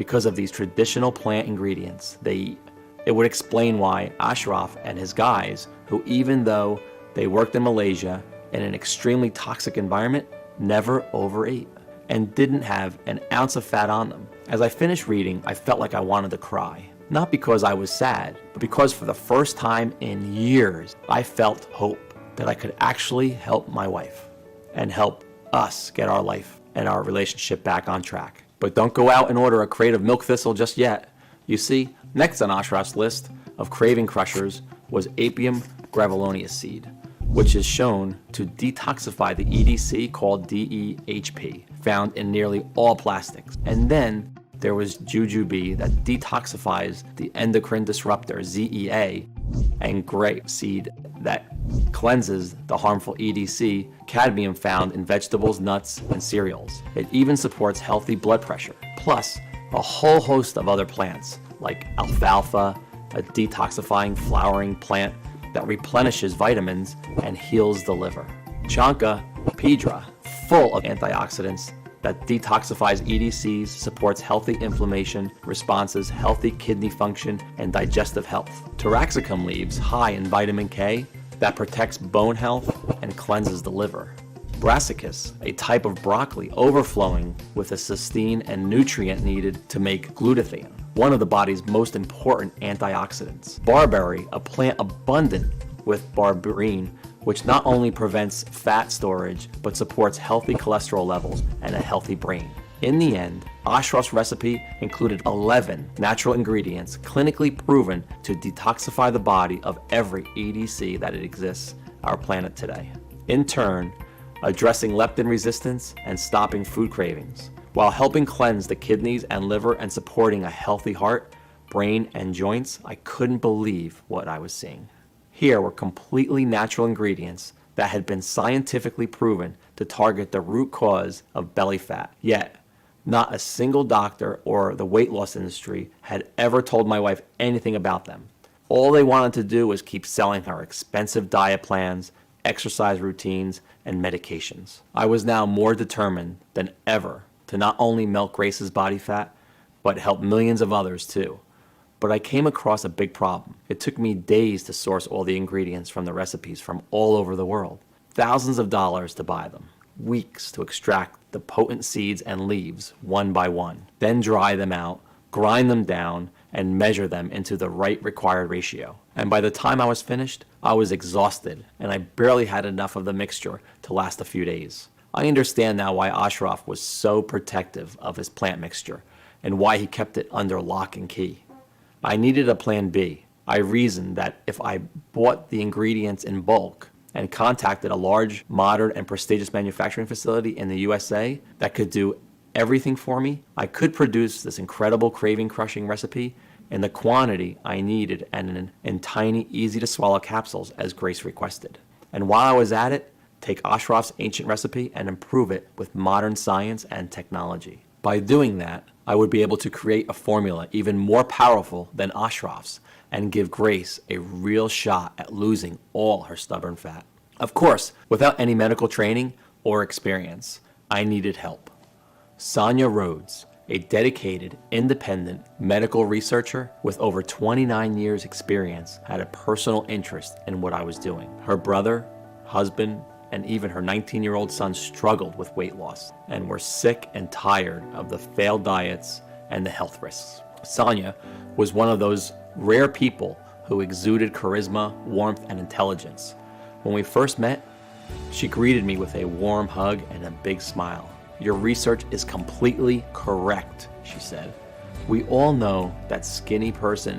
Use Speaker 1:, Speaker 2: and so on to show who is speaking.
Speaker 1: because of these traditional plant ingredients they eat. It would explain why Ashraf and his guys, who even though they worked in Malaysia in an extremely toxic environment, never overate and didn't have an ounce of fat on them. As I finished reading, I felt like I wanted to cry. Not because I was sad, but because for the first time in years, I felt hope that I could actually help my wife and help us get our life and our relationship back on track. But don't go out and order a crate of milk thistle just yet. You see, next on Ashraf's list of craving crushers was Apium graveolonius seed, which is shown to detoxify the EDC called DEHP, found in nearly all plastics. And then there was jujube that detoxifies the endocrine disruptor ZEA, and grape seed that cleanses the harmful EDC, cadmium found in vegetables, nuts, and cereals. It even supports healthy blood pressure, plus a whole host of other plants like alfalfa, a detoxifying flowering plant that replenishes vitamins and heals the liver. Chanca pedra, full of antioxidants that detoxifies EDCs, supports healthy inflammation responses, healthy kidney function, and digestive health. Taraxacum leaves, high in vitamin K, that protects bone health and cleanses the liver. Brassicas, a type of broccoli overflowing with the cysteine and nutrient needed to make glutathione, one of the body's most important antioxidants. Barberry, a plant abundant with berberine, which not only prevents fat storage, but supports healthy cholesterol levels and a healthy brain. In the end, Ashraf's recipe included 11 natural ingredients clinically proven to detoxify the body of every EDC that it exists on our planet today. In turn, addressing leptin resistance and stopping food cravings, while helping cleanse the kidneys and liver and supporting a healthy heart, brain, and joints. I couldn't believe what I was seeing. Here were completely natural ingredients that had been scientifically proven to target the root cause of belly fat. Yet, not a single doctor or the weight loss industry had ever told my wife anything about them. All they wanted to do was keep selling her expensive diet plans, exercise routines, and medications. I was now more determined than ever to not only melt Grace's body fat, but help millions of others too. But I came across a big problem. It took me days to source all the ingredients from the recipes from all over the world. Thousands of dollars to buy them. Weeks to extract the potent seeds and leaves one by one. Then dry them out, grind them down, and measure them into the right required ratio. And by the time I was finished, I was exhausted and I barely had enough of the mixture to last a few days. I understand now why Ashraf was so protective of his plant mixture and why he kept it under lock and key. I needed a plan B. I reasoned that if I bought the ingredients in bulk and contacted a large, modern, and prestigious manufacturing facility in the USA that could do everything for me, I could produce this incredible craving-crushing recipe in the quantity I needed and in tiny, easy-to-swallow capsules as Grace requested. And while I was at it, take Ashraf's ancient recipe and improve it with modern science and technology. By doing that, I would be able to create a formula even more powerful than Ashraf's and give Grace a real shot at losing all her stubborn fat. Of course, without any medical training or experience, I needed help. Sonia Rhodes, a dedicated, independent medical researcher with over 29 years experience, had a personal interest in what I was doing. Her brother, husband, and even her 19-year-old son struggled with weight loss and were sick and tired of the failed diets and the health risks. Sonia was one of those rare people who exuded charisma, warmth, and intelligence. When we first met, she greeted me with a warm hug and a big smile. "Your research is completely correct," she said. "We all know that skinny person